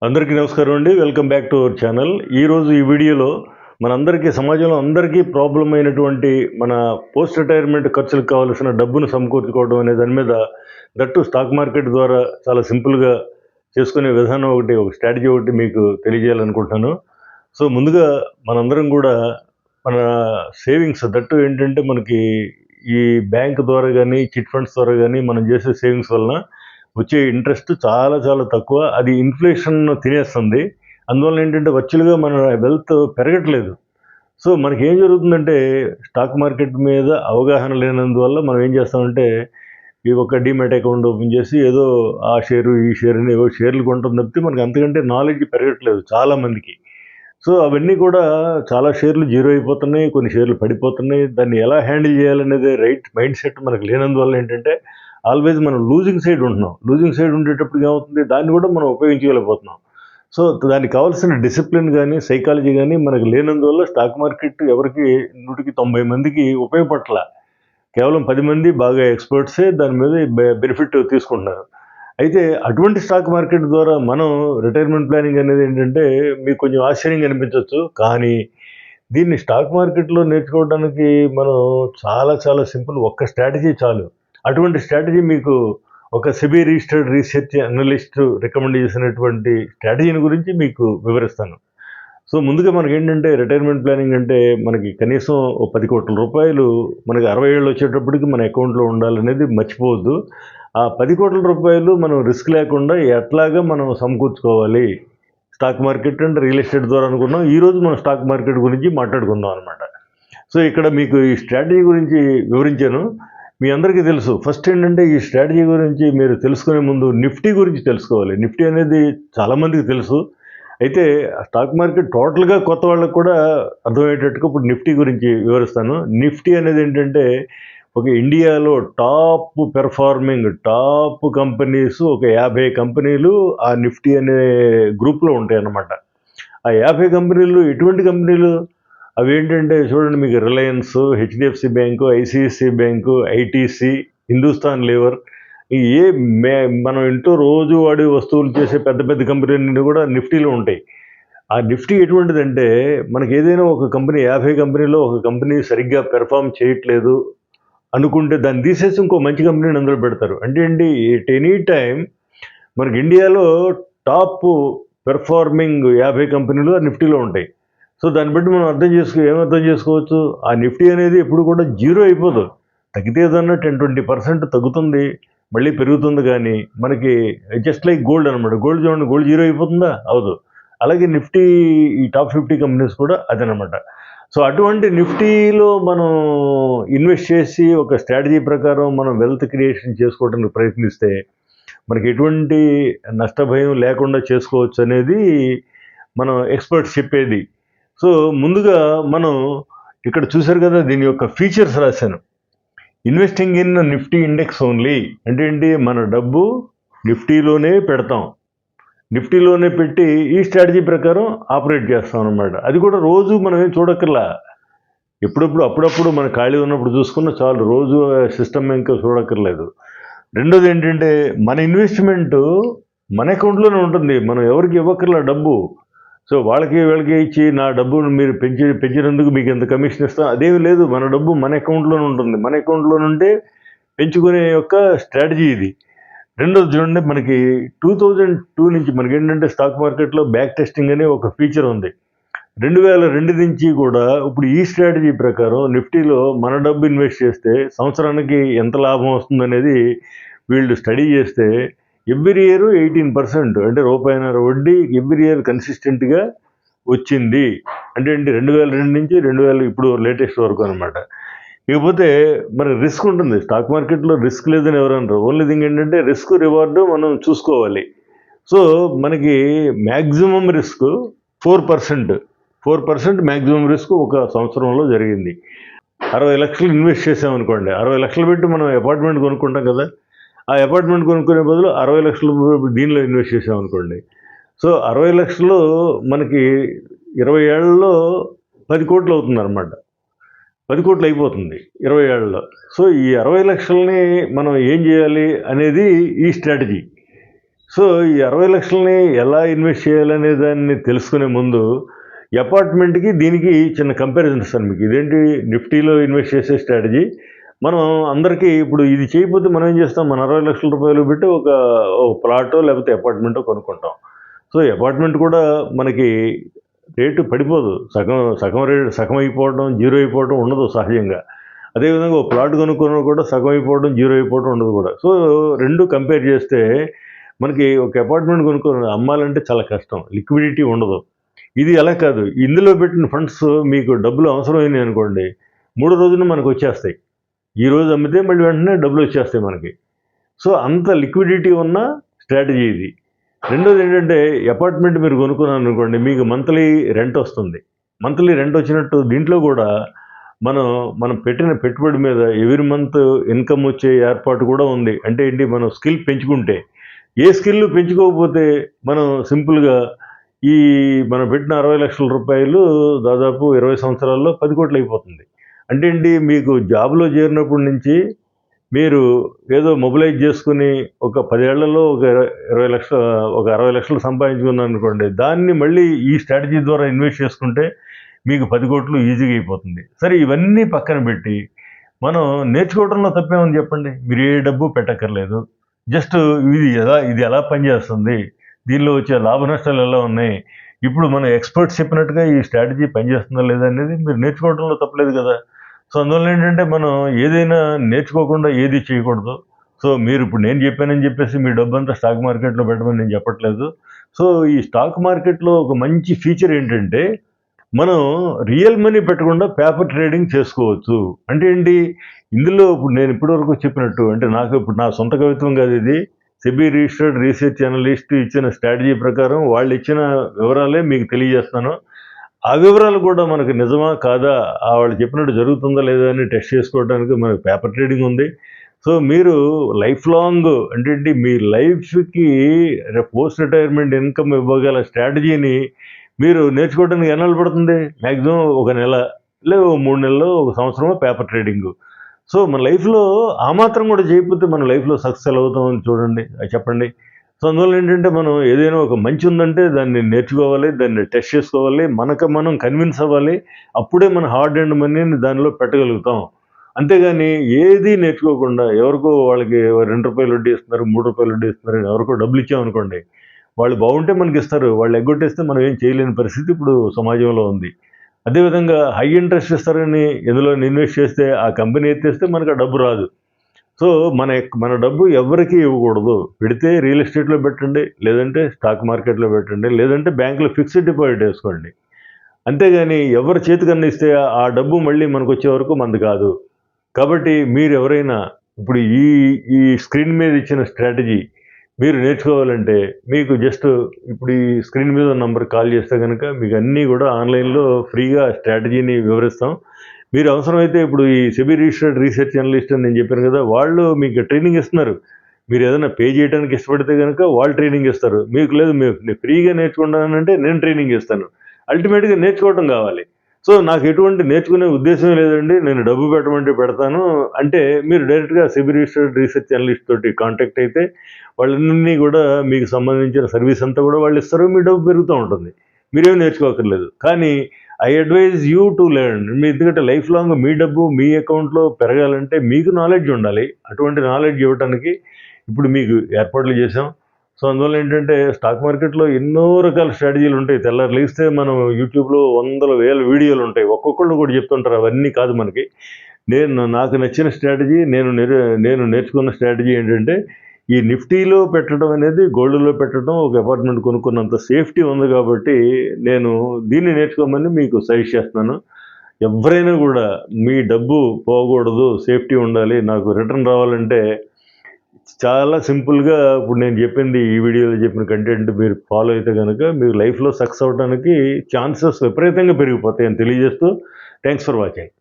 అందరికీ నమస్కారం అండి. Welcome back to our channel. ఈరోజు ఈ వీడియోలో మనందరికీ సమాజంలో అందరికీ ప్రాబ్లం అయినటువంటి మన పోస్ట్ రిటైర్మెంట్ ఖర్చులకు కావాల్సిన డబ్బును సమకూర్చుకోవడం అనే దాని మీద దట్టు స్టాక్ మార్కెట్ ద్వారా చాలా సింపుల్గా చేసుకునే విధానం ఒక స్ట్రాటజీ ఒకటి మీకు తెలియజేయాలనుకుంటున్నాను. సో ముందుగా మనందరం కూడా మన సేవింగ్స్ దట్టు ఏంటంటే మనకి ఈ బ్యాంక్ ద్వారా కానీ చిట్ ఫండ్స్ ద్వారా కానీ మనం చేసే సేవింగ్స్ వలన వచ్చే ఇంట్రెస్ట్ చాలా చాలా తక్కువ. అది ఇన్ఫ్లేషన్ తినేస్తుంది. అందువల్ల ఏంటంటే వర్చువల్‌గా మన వెల్త్ పెరగట్లేదు. సో మనకేం జరుగుతుందంటే స్టాక్ మార్కెట్ మీద అవగాహన లేనందువల్ల మనం ఏం చేస్తామంటే ఈ ఒక డీమ్యాట్ అకౌంట్ ఓపెన్ చేసి ఏదో ఆ షేరు, ఈ షేర్ అని ఏవో షేర్లు కొంటాం తప్పితే మనకు అంతకంటే నాలెడ్జ్ పెరగట్లేదు చాలామందికి. సో అవన్నీ కూడా చాలా షేర్లు జీరో అయిపోతున్నాయి. కొన్ని షేర్లు పడిపోతున్నాయి. దాన్ని ఎలా హ్యాండిల్ చేయాలనేది రైట్ మైండ్ సెట్ మనకు లేనందువల్ల ఏంటంటే ఆల్వేస్ మనం లూజింగ్ సైడ్ ఉంటున్నాం. లూజింగ్ సైడ్ ఉండేటప్పుడు ఏమవుతుంది, దాన్ని కూడా మనం ఉపయోగించలేకపోతున్నాం. సో దానికి కావాల్సిన డిసిప్లిన్ కానీ సైకాలజీ కానీ మనకు లేనందువల్ల స్టాక్ మార్కెట్ ఎవరికి 100కి 90 మందికి ఉపయోగపడట్ల. కేవలం 10 మంది బాగా ఎక్స్పర్ట్సే దాని మీద బెనిఫిట్ తీసుకుంటున్నారు. అయితే అటువంటి స్టాక్ మార్కెట్ ద్వారా మనం రిటైర్మెంట్ ప్లానింగ్ అనేది ఏంటంటే మీకు కొంచెం ఆశ్చర్యంగా అనిపించవచ్చు. కానీ దీన్ని స్టాక్ మార్కెట్లో నేర్చుకోవడానికి మనం చాలా చాలా సింపుల్, ఒక్క స్ట్రాటజీ చాలు. అటువంటి స్ట్రాటజీ మీకు ఒక SEBI registered research analyst recommend చేసినటువంటి స్ట్రాటజీని గురించి మీకు వివరిస్తాను. సో ముందుగా మనకేంటంటే రిటైర్మెంట్ ప్లానింగ్ అంటే మనకి కనీసం ఓ 10 కోట్ల రూపాయలు మనకి 60 ఏళ్ళు వచ్చేటప్పటికి మన అకౌంట్లో ఉండాలనేది మర్చిపోవద్దు. ఆ 10 కోట్ల రూపాయలు మనం రిస్క్ లేకుండా ఎట్లాగా మనం సమకూర్చుకోవాలి stock market and real estate ద్వారా అనుకున్నాం. ఈరోజు మనం స్టాక్ మార్కెట్ గురించి మాట్లాడుకుందాం అనమాట. సో ఇక్కడ మీకు ఈ స్ట్రాటజీ గురించి వివరించాను. మీ అందరికీ తెలుసు. ఫస్ట్ ఏంటంటే ఈ స్ట్రాటజీ గురించి మీరు తెలుసుకునే ముందు నిఫ్టీ గురించి తెలుసుకోవాలి. నిఫ్టీ అనేది చాలామందికి తెలుసు. అయితే స్టాక్ మార్కెట్ టోటల్గా కొత్త వాళ్ళకు కూడా అర్థమయ్యేటట్టుగా ఇప్పుడు నిఫ్టీ గురించి వివరిస్తాను. నిఫ్టీ అనేది ఏంటంటే ఒక ఇండియాలో టాప్ కంపెనీస్ ఒక 50 కంపెనీలు ఆ నిఫ్టీ అనే గ్రూప్లో ఉంటాయి అన్నమాట. ఆ 50 కంపెనీలు ఎటువంటి కంపెనీలు? అవి ఏంటంటే చూడండి, మీకు Reliance, HDFC bank, ICICI bank, ITC, Hindustan Lever, ఈ మనం ఇంట్లో రోజు వాడే వస్తువులు చేసే పెద్ద పెద్ద కంపెనీలు కూడా నిఫ్టీలో ఉంటాయి. ఆ నిఫ్టీ ఎటువంటిదంటే మనకి ఏదైనా ఒక కంపెనీ 50 కంపెనీలో ఒక కంపెనీ సరిగ్గా పెర్ఫామ్ చేయట్లేదు అనుకుంటే దాన్ని తీసేసి ఇంకో మంచి కంపెనీని అందులో పెడతారు. అంటే ఏంటి, ఎట్ ఎనీ టైం మనకి ఇండియాలో టాప్ పెర్ఫార్మింగ్ 50 కంపెనీలు ఆ నిఫ్టీలో ఉంటాయి. సో దాన్ని బట్టి మనం ఏమర్థం చేసుకోవచ్చు, ఆ నిఫ్టీ అనేది ఎప్పుడు కూడా జీరో అయిపోదు. తగ్గితే ఏదన్నా 10-20% తగ్గుతుంది, మళ్ళీ పెరుగుతుంది. కానీ మనకి జస్ట్ లైక్ గోల్డ్ అనమాట. గోల్డ్ చూడండి, గోల్డ్ జీరో అయిపోతుందా? అవదు. అలాగే నిఫ్టీ, ఈ టాప్ 50 కంపెనీస్ కూడా అదనమాట. సో అటువంటి నిఫ్టీలో మనం ఇన్వెస్ట్ చేసి ఒక స్ట్రాటజీ ప్రకారం మనం వెల్త్ క్రియేషన్ చేసుకోవడానికి ప్రయత్నిస్తే మనకి ఎటువంటి నష్టభయం లేకుండా చేసుకోవచ్చు అనేది మనం ఎక్స్పర్ట్స్ చెప్పేది. సో ముందుగా మనం ఇక్కడ చూశారు కదా, దీని యొక్క ఫీచర్స్ రాశాను. Investing in Nifty index only అంటే ఏంటి, మన డబ్బు నిఫ్టీలోనే పెడతాం, నిఫ్టీలోనే పెట్టి ఈ స్ట్రాటజీ ప్రకారం ఆపరేట్ చేస్తాం అనమాట. అది కూడా రోజు మనం ఏం చూడక్కర్లా, అప్పుడప్పుడు మన ఖాళీ ఉన్నప్పుడు చూసుకున్న చాలు, రోజు సిస్టమ్ ఇంకా చూడక్కర్లేదు. రెండోది ఏంటంటే మన ఇన్వెస్ట్మెంట్ మన అకౌంట్లోనే ఉంటుంది, మనం ఎవరికి ఇవ్వక్కర్లా డబ్బు. సో వీళ్ళకి ఇచ్చి నా డబ్బును మీరు పెంచినందుకు మీకు ఎంత కమిషన్ ఇస్తాం అదేమీ లేదు. మన డబ్బు మన అకౌంట్లోనే ఉంటుంది. మన అకౌంట్లో నుండే పెంచుకునే యొక్క స్ట్రాటజీ ఇది. రెండోది చూడండి, మనకి 2002 నుంచి మనకి ఏంటంటే స్టాక్ మార్కెట్లో బ్యాక్ టెస్టింగ్ అనే ఒక ఫీచర్ ఉంది. 2002 నుంచి కూడా ఇప్పుడు ఈ స్ట్రాటజీ ప్రకారం నిఫ్టీలో మన డబ్బు ఇన్వెస్ట్ చేస్తే సంవత్సరానికి ఎంత లాభం వస్తుందనేది వీళ్ళు స్టడీ చేస్తే ఎవ్రీ ఇయర్ 18% అంటే రూపాయిన్నర వడ్డీ ఎవ్రీ ఇయర్ కన్సిస్టెంట్గా వచ్చింది. అంటే ఏంటి, 2002 నుంచి ఇప్పుడు లేటెస్ట్ వరకు అనమాట. ఇకపోతే మరి రిస్క్ ఉంటుంది. స్టాక్ మార్కెట్లో రిస్క్ లేదని ఎవరన్నారు. ఓన్లీ థింగ్ ఏంటంటే రిస్క్ రివార్డు మనం చూసుకోవాలి. సో మనకి మ్యాక్సిమం రిస్క్ 4% మ్యాక్సిమం రిస్క్ ఒక సంవత్సరంలో జరిగింది. 60 లక్షలు ఇన్వెస్ట్ చేసామనుకోండి, 60 లక్షలు పెట్టి మనం అపార్ట్మెంట్ కొనుక్కుంటాం కదా, ఆ అపార్ట్మెంట్ కొనుక్కునే బదులు 60 లక్షలు దీనిలో ఇన్వెస్ట్ చేసామనుకోండి. సో 60 లక్షలు మనకి 20 ఏళ్లలో 10 కోట్లు అవుతుంది అనమాట. 10 కోట్లు అయిపోతుంది 20 ఏళ్లలో. సో ఈ 60 లక్షలని మనం ఏం చేయాలి అనేది ఈ స్ట్రాటజీ. సో ఈ 60,00,000ని ఎలా ఇన్వెస్ట్ చేయాలనే దాన్ని తెలుసుకునే ముందు అపార్ట్మెంట్కి దీనికి చిన్న కంపారిజన్ ఇస్తాను మీకు. ఇదేంటి నిఫ్టీలో ఇన్వెస్ట్ చేసే స్ట్రాటజీ. మనం అందరికీ ఇప్పుడు ఇది చేయకపోతే మనం ఏం చేస్తాం, మన 60,00,000 రూపాయలు పెట్టి ఒక ప్లాటో లేకపోతే అపార్ట్మెంటో కొనుక్కుంటాం. సో అపార్ట్మెంట్ కూడా మనకి రేటు పడిపోదు, సగం అయిపోవడం, జీరో అయిపోవడం ఉండదు సహజంగా. అదేవిధంగా ఒక ప్లాట్ కొనుక్కున్నా కూడా సగం అయిపోవడం, జీరో అయిపోవడం ఉండదు కూడా. సో రెండు కంపేర్ చేస్తే మనకి ఒక అపార్ట్మెంట్ కొనుక్కొని అమ్మాలంటే చాలా కష్టం, లిక్విడిటీ ఉండదు. ఇది అలా కాదు, ఇందులో పెట్టిన ఫండ్స్ మీకు డబ్బులు అవసరమైనవి అనుకోండి, 3 రోజులు మనకు వచ్చేస్తాయి. ఈ రోజు అమ్మితే మళ్ళీ వెంటనే డబ్బులు వచ్చేస్తాయి మనకి. సో అంత లిక్విడిటీ ఉన్న స్ట్రాటజీ ఇది. రెండోది ఏంటంటే, అపార్ట్మెంట్ మీరు కొనుక్కున్నాను అనుకోండి, మీకు మంత్లీ రెంట్ వస్తుంది. మంత్లీ రెంట్ వచ్చినట్టు దీంట్లో కూడా మనం పెట్టిన పెట్టుబడి మీద ఎవ్రీ మంత్ ఇన్కమ్ వచ్చే ఏర్పాటు కూడా ఉంది. అంటే ఏంటి, మనం స్కిల్ పెంచుకుంటే, ఏ స్కిల్ పెంచుకోకపోతే మనం సింపుల్గా మనం పెట్టిన 60,00,000 రూపాయలు దాదాపు 20 సంవత్సరాల్లో 10 కోట్లు అయిపోతుంది. అంటే ఏంటి, మీకు జాబ్లో చేరినప్పటి నుంచి మీరు ఏదో మొబిలైజ్ చేసుకుని ఒక 10 ఏళ్లలో ఒక 20 లక్షలు, ఒక 60 లక్షలు సంపాదించుకున్నాను అనుకోండి, దాన్ని మళ్ళీ ఈ స్ట్రాటజీ ద్వారా ఇన్వెస్ట్ చేసుకుంటే మీకు 10 కోట్లు ఈజీగా అయిపోతుంది. సరే, ఇవన్నీ పక్కన పెట్టి మనం నేర్చుకోవడంలో తప్పేమని చెప్పండి. మీరు ఏ డబ్బు పెట్టక్కర్లేదు. జస్ట్ ఇది ఎలా పనిచేస్తుంది, దీనిలో వచ్చే లాభ నష్టాలు ఎలా ఉన్నాయి, ఇప్పుడు మన ఎక్స్పర్ట్స్ చెప్పినట్టుగా ఈ స్ట్రాటజీ పనిచేస్తుందా లేదా అనేది మీరు నేర్చుకోవడంలో తప్పలేదు కదా. సో అందువల్ల ఏంటంటే, మనం ఏదైనా నేర్చుకోకుండా ఏది చేయకూడదు. సో మీరు ఇప్పుడు నేను చెప్పానని చెప్పేసి మీ డబ్బంతా స్టాక్ మార్కెట్లో పెట్టమని నేను చెప్పట్లేదు. సో ఈ స్టాక్ మార్కెట్లో ఒక మంచి ఫీచర్ ఏంటంటే, మనం రియల్ మనీ పెట్టకుండా పేపర్ ట్రేడింగ్ చేసుకోవచ్చు. అంటే ఏంటి, ఇందులో ఇప్పుడు నేను ఇప్పటివరకు చెప్పినట్టు, అంటే నాకు ఇప్పుడు నా సొంత కవిత్వం కాదు ఇది, సెబీ రిజిస్టర్డ్ రీసెర్చ్ అనలిస్ట్ ఇచ్చిన స్ట్రాటజీ ప్రకారం వాళ్ళు ఇచ్చిన వివరాలే మీకు తెలియజేస్తాను. ఆ వివరాలు కూడా మనకు నిజమా కాదా, వాళ్ళు చెప్పినట్టు జరుగుతుందా లేదా అని టెస్ట్ చేసుకోవడానికి మనకు పేపర్ ట్రేడింగ్ ఉంది. సో మీరు లైఫ్ లాంగ్, అంటే మీ లైఫ్కి పోస్ట్ రిటైర్మెంట్ ఇన్కమ్ ఇవ్వగల స్ట్రాటజీని మీరు నేర్చుకోవడానికి ఎన్నాళ్ళు పడుతుంది? మ్యాక్సిమం ఒక నెల, లేదా 3 నెలలు, ఒక సంవత్సరమో పేపర్ ట్రేడింగ్. సో మన లైఫ్లో ఆ మాత్రం కూడా చేయకపోతే మన లైఫ్లో సక్సెస్ ఎలా అవుతామని చూడండి, చెప్పండి. సో అందువల్ల ఏంటంటే, మనం ఏదైనా ఒక మంచి ఉందంటే దాన్ని నేర్చుకోవాలి, దాన్ని టెస్ట్ చేసుకోవాలి, మనం కన్విన్స్ అవ్వాలి. అప్పుడే మన హార్డ్ అండ్ మనీని దానిలో పెట్టగలుగుతాం. అంతేగాని ఏది నేర్చుకోకుండా ఎవరికో వాళ్ళకి ₹2 వడ్డీ ఇస్తున్నారు, ₹3 వడ్డీ ఇస్తున్నారు, ఎవరికో డబ్బులు ఇచ్చామనుకోండి, వాళ్ళు బాగుంటే మనకి ఇస్తారు, వాళ్ళు ఎగ్గొట్టేస్తే మనం ఏం చేయలేని పరిస్థితి ఇప్పుడు సమాజంలో ఉంది. అదేవిధంగా హై ఇంట్రెస్ట్ ఇస్తారని ఎందులో ఇన్వెస్ట్ చేస్తే ఆ కంపెనీ ఎత్తేస్తే మనకు ఆ డబ్బు రాదు. సో మన డబ్బు ఎవరికి ఇవ్వకూడదు. పెడితే రియల్ ఎస్టేట్లో పెట్టండి, లేదంటే స్టాక్ మార్కెట్లో పెట్టండి, లేదంటే బ్యాంకులో ఫిక్స్డ్ డిపాజిట్ వేసుకోండి. అంతేగాని ఎవరి చేతికన్నా ఇస్తే ఆ డబ్బు మళ్ళీ మనకు వచ్చే వరకు మనది కాదు. కాబట్టి మీరు ఎవరైనా ఇప్పుడు ఈ స్క్రీన్ మీద ఇచ్చిన స్ట్రాటజీ మీరు నేర్చుకోవాలంటే, మీకు జస్ట్ ఇప్పుడు ఈ స్క్రీన్ మీద నంబర్కి కాల్ చేస్తే కనుక మీకు అన్నీ కూడా ఆన్లైన్లో ఫ్రీగా స్ట్రాటజీని వివరిస్తాం. మీరు అవసరమైతే ఇప్పుడు ఈ సెబీ రిజిస్టర్డ్ రీసెర్చ్ అనలిస్ట్ అని నేను చెప్పాను కదా, వాళ్ళు మీకు ట్రైనింగ్ ఇస్తున్నారు. మీరు ఏదైనా పే చేయడానికి ఇష్టపడితే కనుక వాళ్ళు ట్రైనింగ్ ఇస్తారు. మీకు లేదు, నేను ఫ్రీగా నేర్చుకుంటానంటే నేను ట్రైనింగ్ ఇస్తాను. అల్టిమేట్గా నేర్చుకోవడం కావాలి. సో నాకు ఎటువంటి నేర్చుకునే ఉద్దేశం లేదండి, నేను డబ్బు పెట్టమంటే పెడతాను అంటే మీరు డైరెక్ట్గా సెబీ రిజిస్టర్డ్ రీసెర్చ్ అనలిస్ట్ తోటి కాంటాక్ట్ అయితే వాళ్ళన్నీ కూడా మీకు సంబంధించిన సర్వీస్ అంతా కూడా వాళ్ళు ఇస్తారు, మీ డబ్బు పెరుగుతూ ఉంటుంది, మీరేం నేర్చుకోకర్లేదు. కానీ I advise you to learn. ఎందుకంటే లైఫ్ లాంగ్ మీ డబ్బు మీ అకౌంట్లో పెరగాలంటే మీకు నాలెడ్జ్ ఉండాలి. అటువంటి నాలెడ్జ్ ఇవ్వడానికి ఇప్పుడు మీకు ఏర్పాట్లు చేసాం. సో అందువల్ల ఏంటంటే, స్టాక్ మార్కెట్లో ఎన్నో రకాల స్ట్రాటజీలు ఉంటాయి. తెల్లారి లేస్తే మనం యూట్యూబ్లో వందల వేల వీడియోలు ఉంటాయి, ఒక్కొక్కళ్ళు కూడా చెప్తుంటారు. అవన్నీ కాదు మనకి. నాకు నచ్చిన స్ట్రాటజీ, నేను నేర్చుకున్న స్ట్రాటజీ ఏంటంటే, ఈ నిఫ్టీలో పెట్టడం అనేది గోల్డ్లో పెట్టడం ఒక అపార్ట్మెంట్ కొనుక్కున్నంత సేఫ్టీ ఉంది. కాబట్టి నేను దీన్ని నేర్చుకోమని మీకు సజెస్ట్ చేస్తున్నాను. ఎవరైనా కూడా మీ డబ్బు పోకూడదు, సేఫ్టీ ఉండాలి, నాకు రిటర్న్ రావాలంటే చాలా సింపుల్గా ఇప్పుడు నేను చెప్పింది, ఈ వీడియోలో చెప్పిన కంటెంట్ మీరు ఫాలో అయితే కనుక మీరు లైఫ్లో సక్సెస్ అవడానికి ఛాన్సెస్ విపరీతంగా పెరిగిపోతాయని తెలియజేస్తూ, థ్యాంక్స్ ఫర్ వాచింగ్.